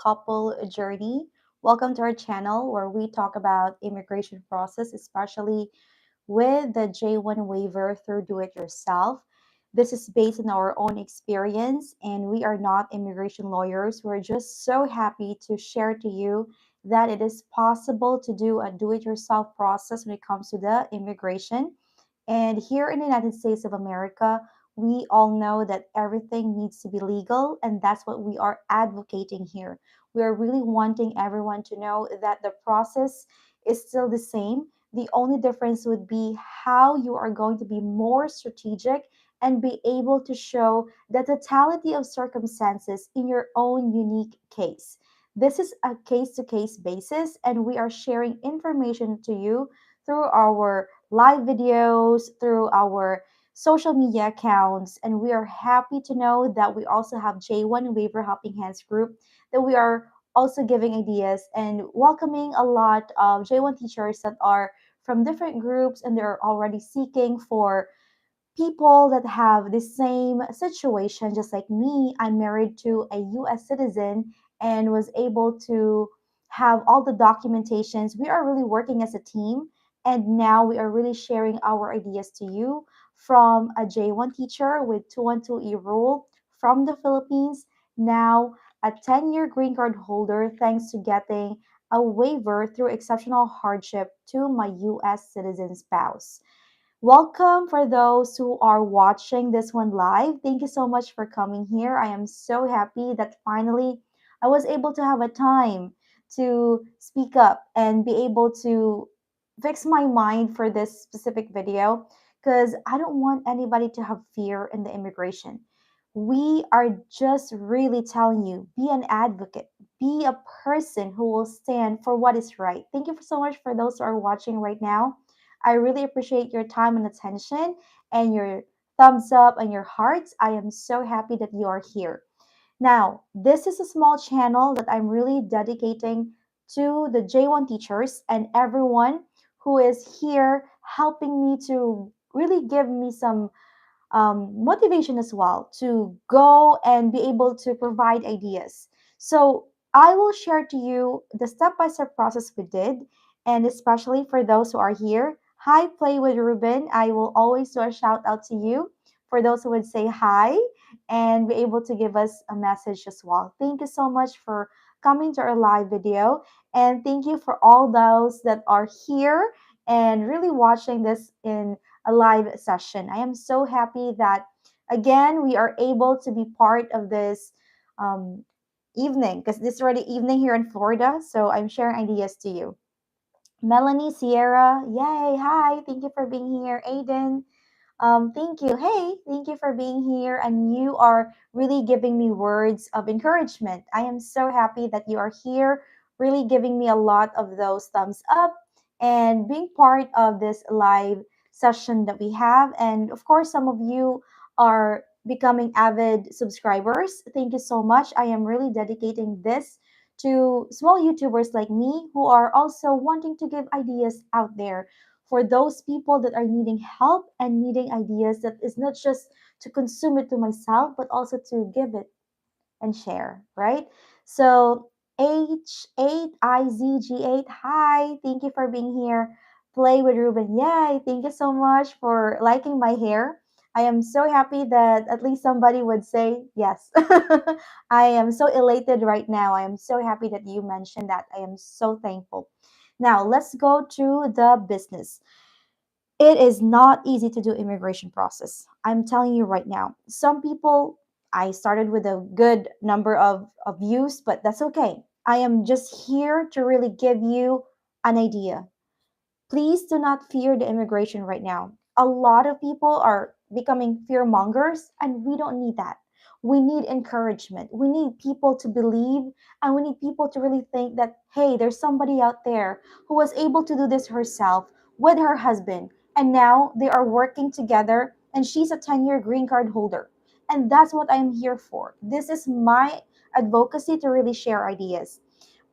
Couple Journey. Welcome to our channel where we talk about immigration process, especially with the J1 waiver through Do It Yourself. This is based on our own experience, and we are not immigration lawyers. We're just so happy to share to you that it is possible to do a do it yourself process when it comes to the immigration. And here in the United States of America, we all know that everything needs to be legal, and that's what we are advocating here. We are really wanting everyone to know that the process is still the same. The only difference would be how you are going to be more strategic and be able to show the totality of circumstances in your own unique case. This is a case to case basis, and we are sharing information to you through our live videos, through our social media accounts, and we are happy to know that we also have J1 Waiver Helping Hands group that we are also giving ideas and welcoming a lot of J1 teachers that are from different groups and they're already seeking for people that have the same situation just like me. I'm married to a US citizen and was able to have all the documentations. We are really working as a team, and now we are really sharing our ideas to you from a J1 teacher with 212E rule from the Philippines, now a 10-year green card holder thanks to getting a waiver through exceptional hardship to my US citizen spouse. Welcome for those who are watching this one live. Thank you so much for coming here. I am so happy that finally I was able to have a time to speak up and be able to fix my mind for this specific video because I don't want anybody to have fear in the immigration. We are just really telling you be an advocate, be a person who will stand for what is right. Thank you so much for those who are watching right now. I really appreciate your time and attention and your thumbs up and your hearts. I am so happy that you are here. Now, this is a small channel that I'm really dedicating to the J1 teachers and everyone who is here helping me to really give me some motivation as well to go and be able to provide ideas. So I will share to you the step-by-step process we did, and especially for those who are here. Hi, Play with Ruben. I will always do a shout out to you for those who would say hi and be able to give us a message as well. Thank you so much for coming to our live video, and thank you for all those that are here and really watching this in a live session. I am so happy that again we are able to be part of this um, evening because this is already evening here in Florida. So I'm sharing ideas to you. Melanie, Sierra, yay, hi, thank you for being here. Aiden, thank you. Hey, thank you for being here. And you are really giving me words of encouragement. I am so happy that you are here, really giving me a lot of those thumbs up and being part of this live session that we have. And of course, some of you are becoming avid subscribers. Thank you so much. I am really dedicating this to small YouTubers like me who are also wanting to give ideas out there for those people that are needing help and needing ideas that is not just to consume it to myself, but also to give it and share, right? So H8IZG8, hi, thank you for being here. Play with Ruben, yay, thank you so much for liking my hair. I am so happy that at least somebody would say yes. I am so elated right now. I am so happy that you mentioned that. I am so thankful. Now, let's go to the business. It is not easy to do immigration process. I'm telling you right now. Some people, I started with a good number of views, but that's okay. I am just here to really give you an idea. Please do not fear the immigration right now. A lot of people are becoming fear mongers, and we don't need that. We need encouragement. We need people to believe, and we need people to really think that, hey, there's somebody out there who was able to do this herself with her husband, and now they are working together, and she's a 10-year green card holder. And that's what I'm here for. This is my advocacy to really share ideas.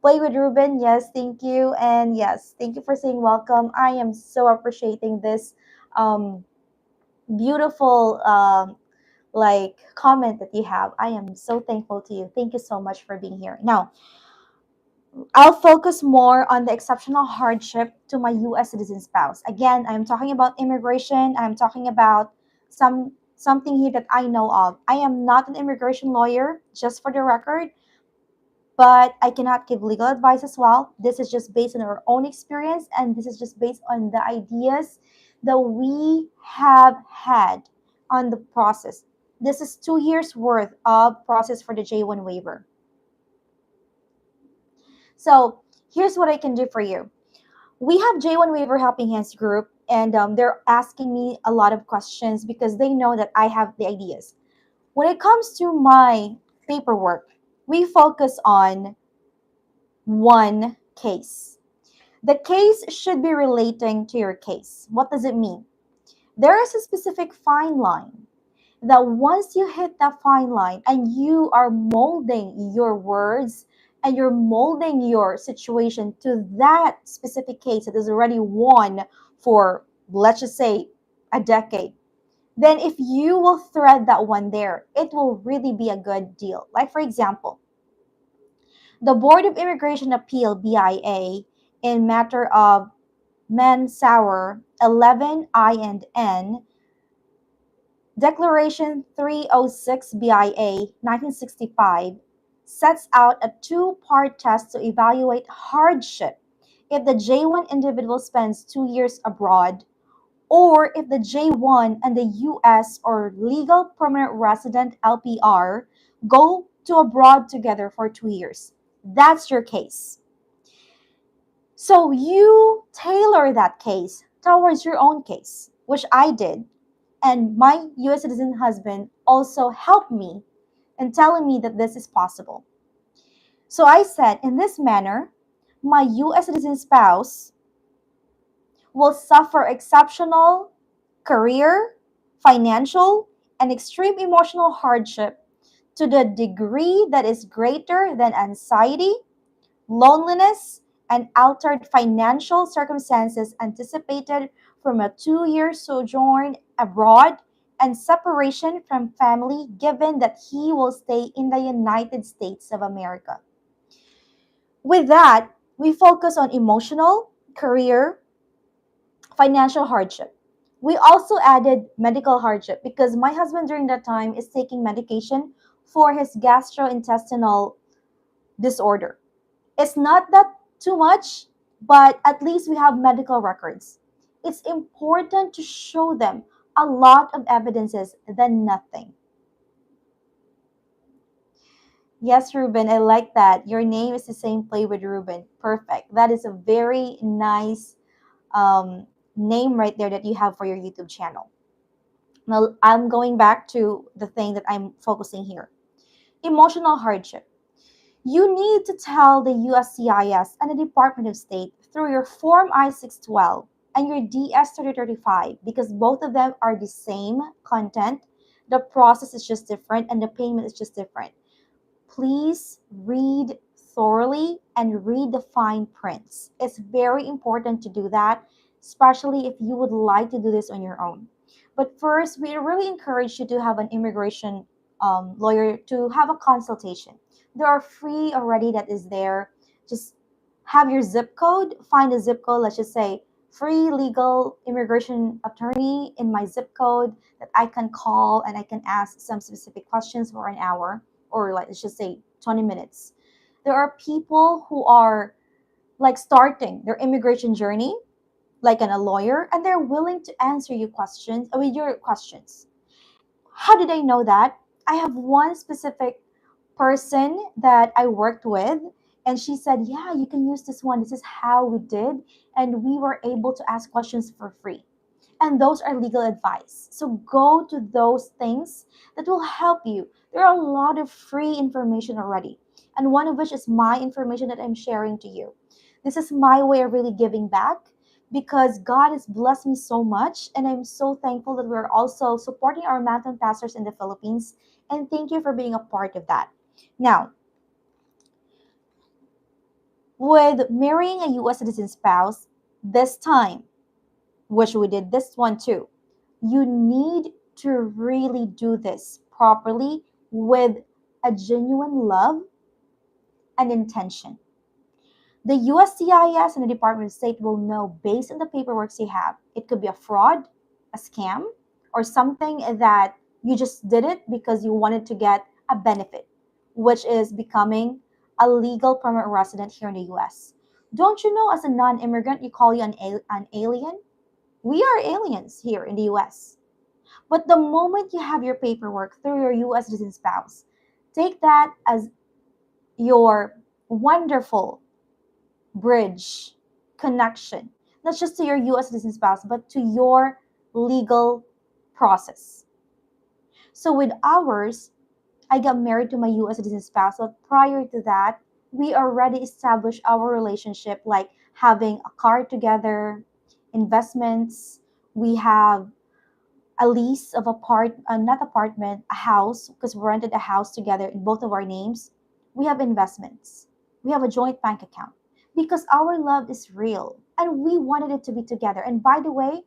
Play with Ruben, yes, thank you. And yes, thank you for saying welcome. I am so appreciating this um, beautiful comment that you have. I am so thankful to you. Thank you so much for being here. Now, I'll focus more on the exceptional hardship to my US citizen spouse. Again, I'm talking about immigration. I'm talking about something here that I know of. I am not an immigration lawyer, just for the record, but I cannot give legal advice as well. This is just based on our own experience, and this is just based on the ideas that we have had on the process. This is 2 years worth of process for the J1 waiver. So here's what I can do for you. We have J1 Waiver Helping Hands group, and they're asking me a lot of questions because they know that I have the ideas. When it comes to my paperwork, we focus on one case. The case should be relating to your case. What does it mean? There is a specific fine line that once you hit that fine line and you are molding your words and you're molding your situation to that specific case that is already won for, let's just say, a decade, then if you will thread that one there, it will really be a good deal. Like, for example, the Board of Immigration Appeal, BIA, in matter of Mansour 11 I and N, Declaration 306 BIA 1965 sets out a two-part test to evaluate hardship if the J1 individual spends 2 years abroad, or if the J1 and the US or legal permanent resident LPR go to abroad together for 2 years. That's your case. So you tailor that case towards your own case, which I did. And my US citizen husband also helped me in telling me that this is possible. So I said, in this manner, my US citizen spouse will suffer exceptional career, financial, and extreme emotional hardship to the degree that is greater than anxiety, loneliness, and altered financial circumstances anticipated from a 2 year sojourn abroad and separation from family, given that he will stay in the United States of America. With that, we focus on emotional, career, financial hardship. We also added medical hardship because my husband during that time is taking medication for his gastrointestinal disorder. It's not that too much, but at least we have medical records. It's important to show them a lot of evidences than nothing. Yes, Ruben, I like that. Your name is the same play with Ruben. Perfect. That is a very nice um, name right there that you have for your YouTube channel. Now, I'm going back to the thing that I'm focusing here. Emotional hardship. You need to tell the USCIS and the Department of State through your Form I-612 and your DS-3035 because both of them are the same content. The process is just different and the payment is just different. Please read thoroughly and read the fine prints. It's very important to do that, especially if you would like to do this on your own. But first, we really encourage you to have an immigration lawyer to have a consultation. There are free already that is there. Just have your zip code, find a zip code, let's just say free legal immigration attorney in my zip code that I can call and I can ask some specific questions for an hour or like let's just say 20 minutes. There are people who are like starting their immigration journey like a lawyer and they're willing to answer you questions with your questions. How did I know that? I have one specific person that I worked with, and she said, yeah, you can use this one. This is how we did. And we were able to ask questions for free. And those are legal advice. So go to those things that will help you. There are a lot of free information already. And one of which is my information that I'm sharing to you. This is my way of really giving back because God has blessed me so much. And I'm so thankful that we're also supporting our mountain pastors in the Philippines. And thank you for being a part of that. Now, with marrying a US citizen spouse, this time, which we did this one too, you need to really do this properly with a genuine love and intention. The USCIS and the Department of State will know based on the paperwork you have. It could be a fraud, a scam, or something that you just did it because you wanted to get a benefit, which is becoming a legal permanent resident here in the US. Don't you know, as a non-immigrant, you call you an alien? We are aliens here in the US. But the moment you have your paperwork through your US citizen spouse, take that as your wonderful bridge connection, not just to your US citizen spouse, but to your legal process. So with ours, I got married to my US citizen spouse, but prior to that, we already established our relationship, like having a car together, investments. We have a lease of not apartment, a house, because we rented a house together in both of our names. We have investments. We have a joint bank account because our love is real and we wanted it to be together. And by the way,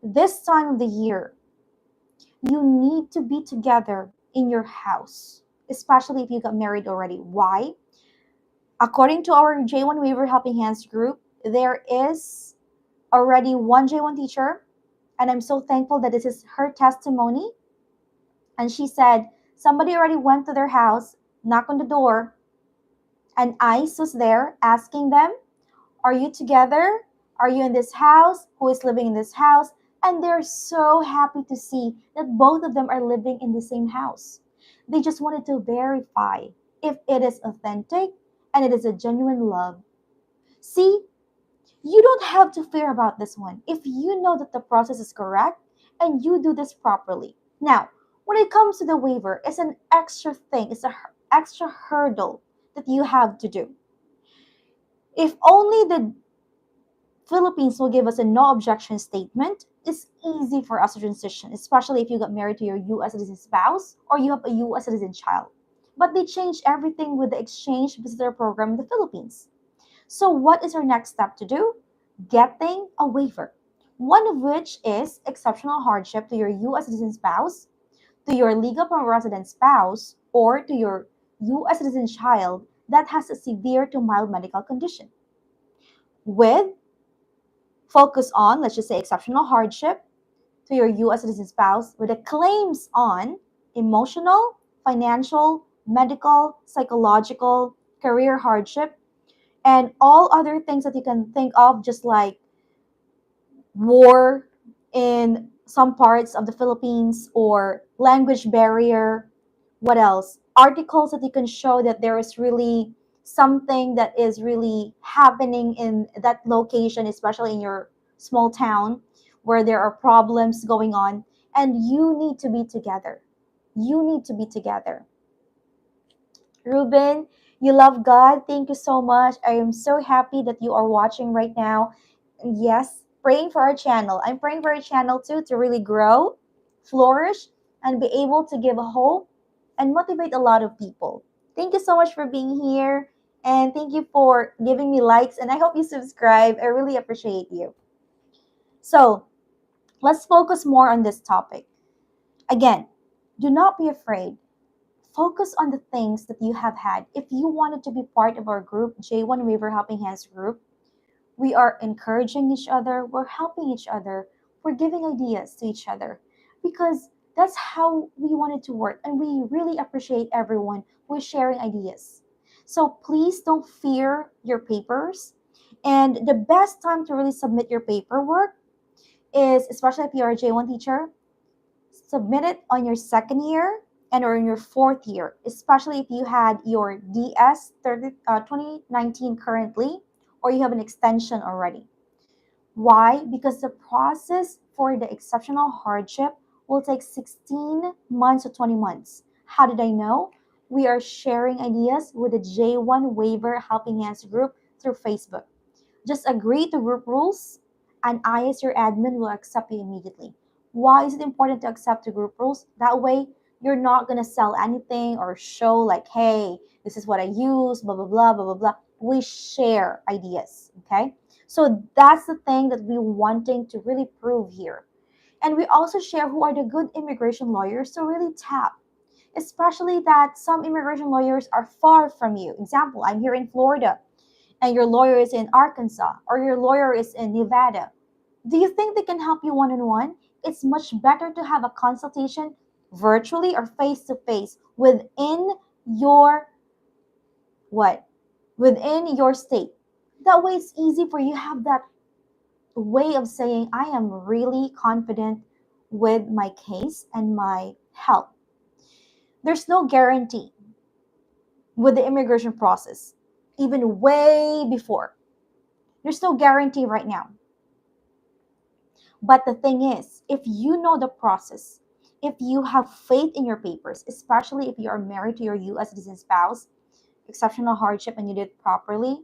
this time of the year, you need to be together in your house, especially if you got married already. Why? According to our J1 Waiver Helping Hands group, there is already one J1 teacher, and I'm so thankful that this is her testimony. And she said somebody already went to their house, knocked on the door, and ICE was there asking them, "Are you together? Are you in this house? Who is living in this house?" And they're so happy to see that both of them are living in the same house. They just wanted to verify if it is authentic and it is a genuine love. See, you don't have to fear about this one if you know that the process is correct and you do this properly. Now, when it comes to the waiver, it's an extra thing, it's an extra hurdle that you have to do. If only the Philippines will give us a no objection statement, it's easy for us to transition, especially if you got married to your US citizen spouse or you have a US citizen child. But they changed everything with the exchange visitor program in the Philippines. So what is our next step to do? Getting a waiver. One of which is exceptional hardship to your US citizen spouse, to your legal permanent resident spouse, or to your US citizen child that has a severe to mild medical condition. With focus on, let's just say, exceptional hardship to your US citizen spouse with the claims on emotional, financial, medical, psychological, career hardship, and all other things that you can think of, just like war in some parts of the Philippines or language barrier. What else? Articles that you can show that there is really something that is really happening in that location, especially in your small town where there are problems going on, and you need to be together. You need to be together. Ruben, you love God. Thank you so much. I am so happy that you are watching right now. And yes, praying for our channel. I'm praying for our channel too to really grow, flourish, and be able to give hope and motivate a lot of people. Thank you so much for being here. And thank you for giving me likes. And I hope you subscribe. I really appreciate you. So let's focus more on this topic. Again, do not be afraid. Focus on the things that you have had. If you wanted to be part of our group, J1 Waiver Helping Hands group, we are encouraging each other, we're helping each other, we're giving ideas to each other because that's how we want it to work. And we really appreciate everyone who is sharing ideas. So please don't fear your papers. And the best time to really submit your paperwork is, especially if you're a J1 teacher, submit it on your second year and or in your fourth year, especially if you had your DS 2019 currently or you have an extension already. Why? Because the process for the exceptional hardship will take 16 months to 20 months. How did I know? We are sharing ideas with the J1 Waiver Helping Hands group through Facebook. Just agree to group rules, and I, as your admin, will accept you immediately. Why is it important to accept the group rules? That way, you're not going to sell anything or show like, hey, this is what I use, blah, blah, blah, blah, blah, blah. We share ideas, okay? So that's the thing that we're wanting to really prove here. And we also share who are the good immigration lawyers to really tap, especially that some immigration lawyers are far from you. Example, I'm here in Florida and your lawyer is in Arkansas or your lawyer is in Nevada. Do you think they can help you one on one? It's much better to have a consultation virtually or face to face within your what? Within your state. That way it's easy for you to have that way of saying I am really confident with my case and my help. There's no guarantee with the immigration process, even way before. There's no guarantee right now. But the thing is, if you know the process, if you have faith in your papers, especially if you are married to your US citizen spouse, exceptional hardship, and you did it properly,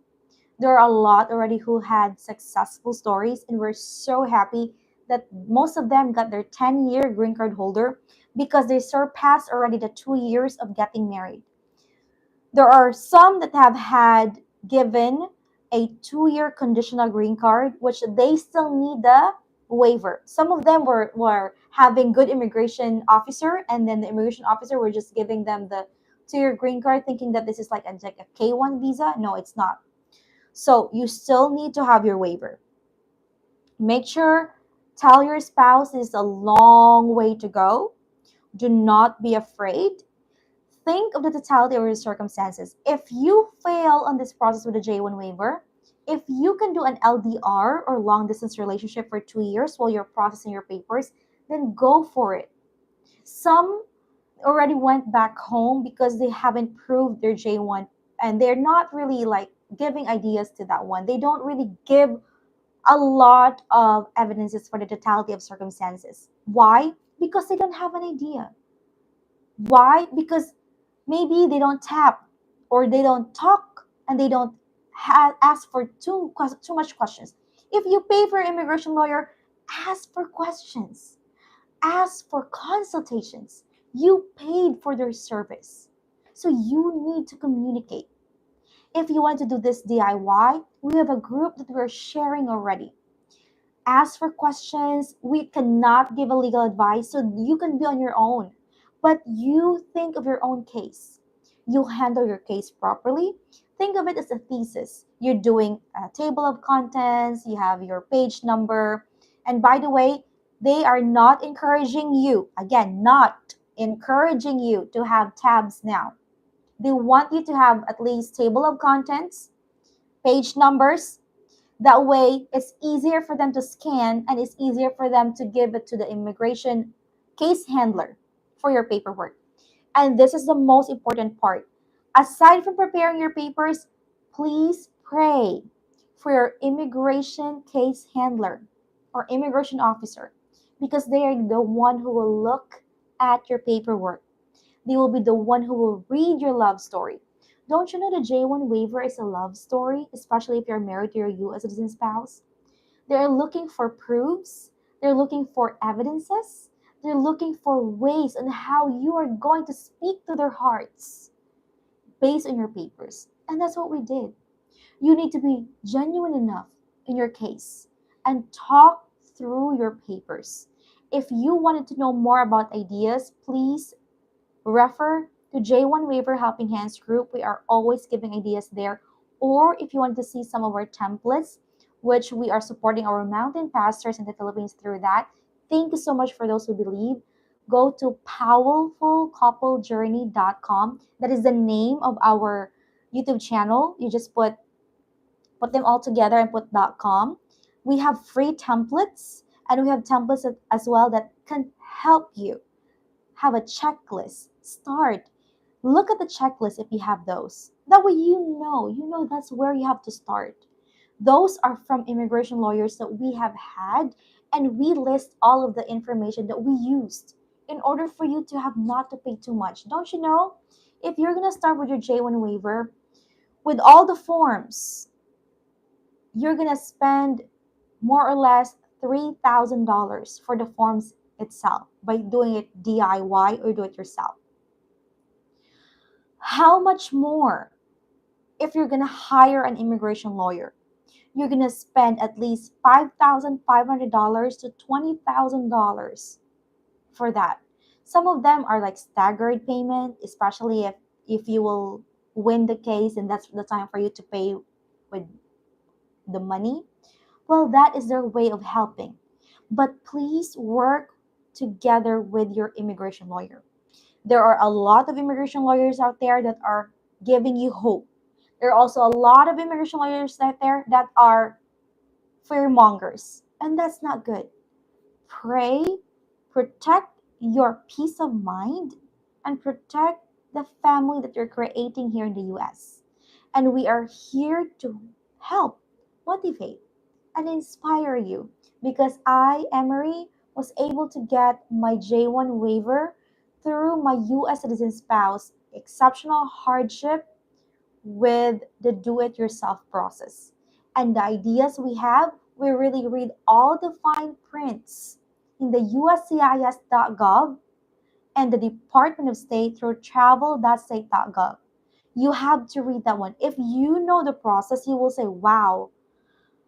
there are a lot already who had successful stories, and we're so happy that most of them got their 10-year green card holder because they surpassed already the 2 years of getting married. There are some that have had given a 2-year conditional green card, which they still need the waiver. Some of them were having good immigration officer, and then the immigration officer were just giving them the 2-year green card, thinking that this is like a K1 visa. No, it's not. So you still need to have your waiver. Make sure, tell your spouse it's a long way to go. Do not be afraid. Think of the totality of your circumstances. If you fail on this process with a J1 waiver, if you can do an LDR or long distance relationship for 2 years while you're processing your papers, then go for it. Some already went back home because they haven't proved their J1 and they're not really like giving ideas to that one. They don't really give a lot of evidences for the totality of circumstances. Why? Because they don't have an idea. Why? Because maybe they don't tap or they don't talk and they don't ask for too much questions. If you pay for an immigration lawyer, ask for questions, ask for consultations. You paid for their service, so you need to communicate. If you want to do this DIY, we have a group that we're sharing already. Ask for questions. We cannot give a legal advice, so you can be on your own. But you think of your own case. You handle your case properly. Think of it as a thesis. You're doing a table of contents, you have your page number. And by the way, they are not encouraging you, again, not encouraging you to have tabs now. They want you to have at least table of contents, page numbers. That way, it's easier for them to scan and it's easier for them to give it to the immigration case handler for your paperwork. And this is the most important part. Aside from preparing your papers, please pray for your immigration case handler or immigration officer because they are the one who will look at your paperwork. They will be the one who will read your love story. Don't you know the J1 waiver is a love story, especially if you're married to your US citizen spouse? They're looking for proofs, they're looking for evidences, they're looking for ways on how you are going to speak to their hearts based on your papers. And that's what we did. You need to be genuine enough in your case and talk through your papers. If you wanted to know more about ideas, please refer to J1 Waiver Helping Hands group. We are always giving ideas there. Or if you want to see some of our templates, which we are supporting our mountain pastors in the Philippines through that. Thank you so much for those who believe. Go to POWELLFULCOUPLEJOURNEY.com. That is the name of our YouTube channel. You just put them all together and put .com. We have free templates and we have templates as well that can help you have a checklist. Start. Look at the checklist if you have those. That way you know that's where you have to start. Those are from immigration lawyers that we have had, and we list all of the information that we used in order for you to have not to pay too much. Don't you know? If you're going to start with your J1 waiver, with all the forms, you're going to spend more or less $3,000 for the forms itself by doing it DIY or do it yourself. How much more if you're going to hire an immigration lawyer? you're gonna spend at least $5,500 to $20,000 for that. Some of them are like staggered payment, especially if you will win the case and that's the time for you to pay with the money. Well, that is their way of helping. But please work together with your immigration lawyer. There are a lot of immigration lawyers out there that are giving you hope. There are also a lot of immigration lawyers out there that are fearmongers, and that's not good. Pray, protect your peace of mind, and protect the family that you're creating here in the US. And we are here to help, motivate, and inspire you because I, Emmary, was able to get my J1 waiver through my US citizen spouse exceptional hardship with the do it yourself process. And the ideas we really read all the fine prints in the USCIS.gov and the Department of State through travel.state.gov. You have to read that one. If you know the process, you will say, wow,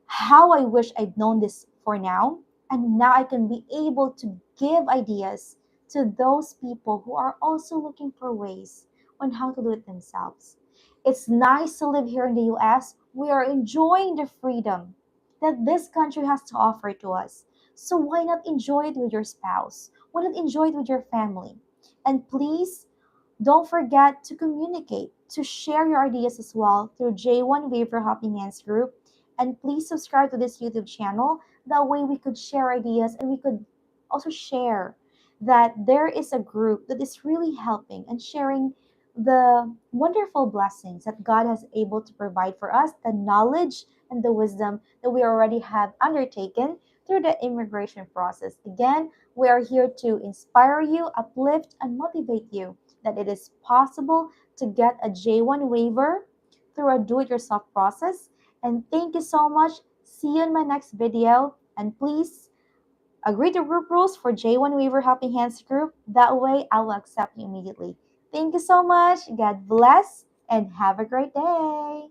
how I wish I'd known this for now. And now I can be able to give ideas to those people who are also looking for ways on how to do it themselves. It's nice to live here in the US. We are enjoying the freedom that this country has to offer to us. So why not enjoy it with your spouse? Why not enjoy it with your family? And please don't forget to communicate, to share your ideas as well through J1 Waiver Helping Hands group. And please subscribe to this YouTube channel. That way we could share ideas and we could also share that there is a group that is really helping and sharing the wonderful blessings that God has able to provide for us, the knowledge and the wisdom that we already have undertaken through the immigration process. Again, we are here to inspire you, uplift, and motivate you that it is possible to get a J1 waiver through a do-it-yourself process. And thank you so much. See you in my next video. And please agree to group rules for J1 Waiver Helping Hands group. That way I will accept you immediately. Thank you so much. God bless and have a great day.